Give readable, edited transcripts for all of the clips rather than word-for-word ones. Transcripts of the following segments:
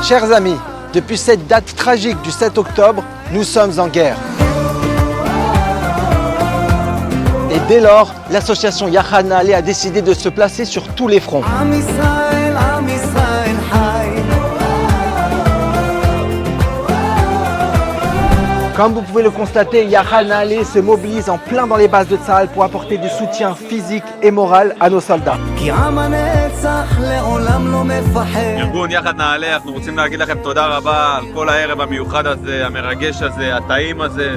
Chers amis, depuis cette date tragique du 7 octobre, nous sommes en guerre. Et dès lors, l'association Yachad Na'aleh a décidé de se placer sur tous les fronts. Comme vous pouvez le constater, Yachad Na'aleh se mobilise en plein dans les bases de Tsahal pour apporter du soutien physique et moral à nos soldats. ארגון יחד נעלה, אנחנו רוצים להגיד לכם תודה רבה על כל הערב המיוחד הזה, המרגש הזה, הטעים הזה.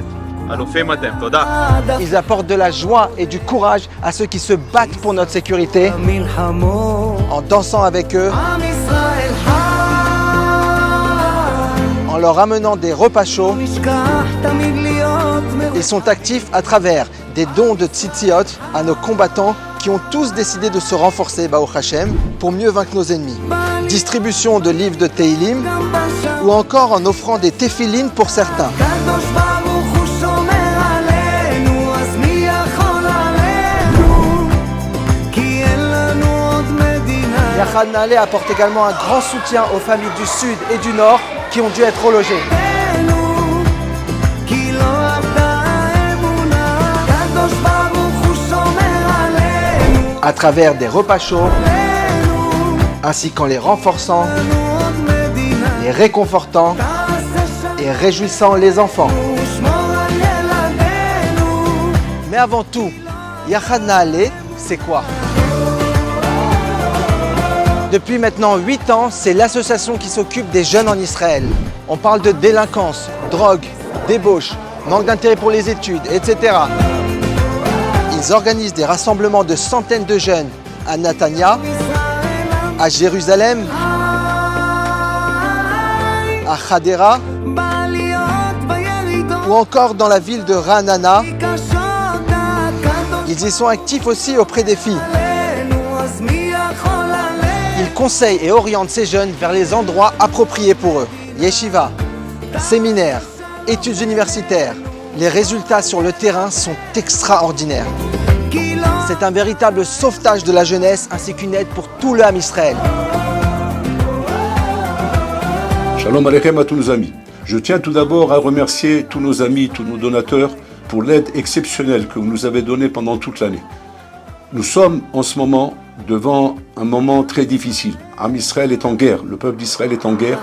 אלופים אתם, תודה. Ils apportent de la joie et du courage à ceux qui se battent pour notre sécurité en dansant avec eux, en leur amenant des repas chauds. Ils sont actifs à travers des dons de tzitziot à nos combattants qui ont tous décidé de se renforcer Baruch Hashem pour mieux vaincre nos ennemis. Distribution de livres de Teilim ou encore en offrant des téphilines pour certains. Yachad Na'aleh apporte également un grand soutien aux familles du Sud et du Nord qui ont dû être relogées. À travers des repas chauds, ainsi qu'en les renforçant, les réconfortant et réjouissant les enfants. Mais avant tout, Yachad Na'aleh, c'est quoi ? Depuis maintenant 8 ans, c'est l'association qui s'occupe des jeunes en Israël. On parle de délinquance, drogue, débauche, manque d'intérêt pour les études, etc. Ils organisent des rassemblements de centaines de jeunes à Netanya, à Jérusalem, à Hadera ou encore dans la ville de Ra'anana. Ils y sont actifs aussi auprès des filles. Ils conseillent et orientent ces jeunes vers les endroits appropriés pour eux. Yeshiva, séminaires, études universitaires. Les résultats sur le terrain sont extraordinaires. C'est un véritable sauvetage de la jeunesse ainsi qu'une aide pour tout le Ham Israël. Shalom Aleichem à tous nos amis. Je tiens tout d'abord à remercier tous nos amis, tous nos donateurs pour l'aide exceptionnelle que vous nous avez donnée pendant toute l'année. Nous sommes en ce moment devant un moment très difficile. Ham Israël est en guerre, le peuple d'Israël est en guerre.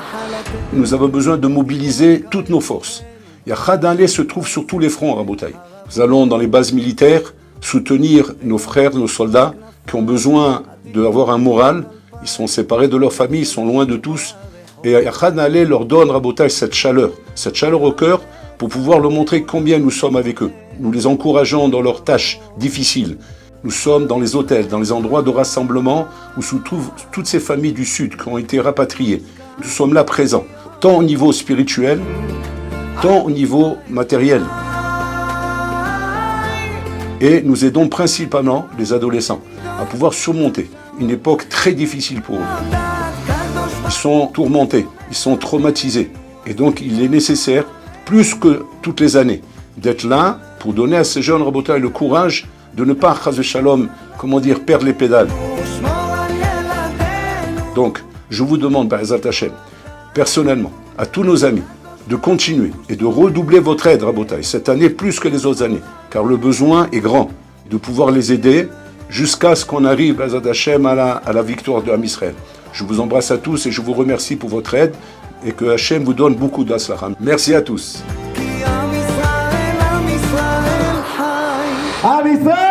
Nous avons besoin de mobiliser toutes nos forces. Yachad Na'aleh se trouve sur tous les fronts, Rabotai. Nous allons dans les bases militaires soutenir nos frères, nos soldats qui ont besoin d'avoir un moral. Ils sont séparés de leur famille, ils sont loin de tous. Et Yachad Na'aleh leur donne, Rabotai, cette chaleur au cœur pour pouvoir leur montrer combien nous sommes avec eux. Nous les encourageons dans leurs tâches difficiles. Nous sommes dans les hôtels, dans les endroits de rassemblement où se trouvent toutes ces familles du Sud qui ont été rapatriées. Nous sommes là présents, tant au niveau spirituel, tant au niveau matériel. Et nous aidons principalement les adolescents à pouvoir surmonter une époque très difficile pour eux. Ils sont tourmentés, ils sont traumatisés. Et donc il est nécessaire, plus que toutes les années, d'être là pour donner à ces jeunes Rabotai le courage de ne pas, chas v'shalom, perdre les pédales. Donc, je vous demande, B'ezrat Hashem, personnellement, à tous nos amis, de continuer et de redoubler votre aide, Rabotai, cette année plus que les autres années, car le besoin est grand, de pouvoir les aider jusqu'à ce qu'on arrive, B'ezrat Hashem, à la victoire de Ham Israël. Je vous embrasse à tous et je vous remercie pour votre aide et que Hashem vous donne beaucoup d'Aslach. Merci à tous. Am Israel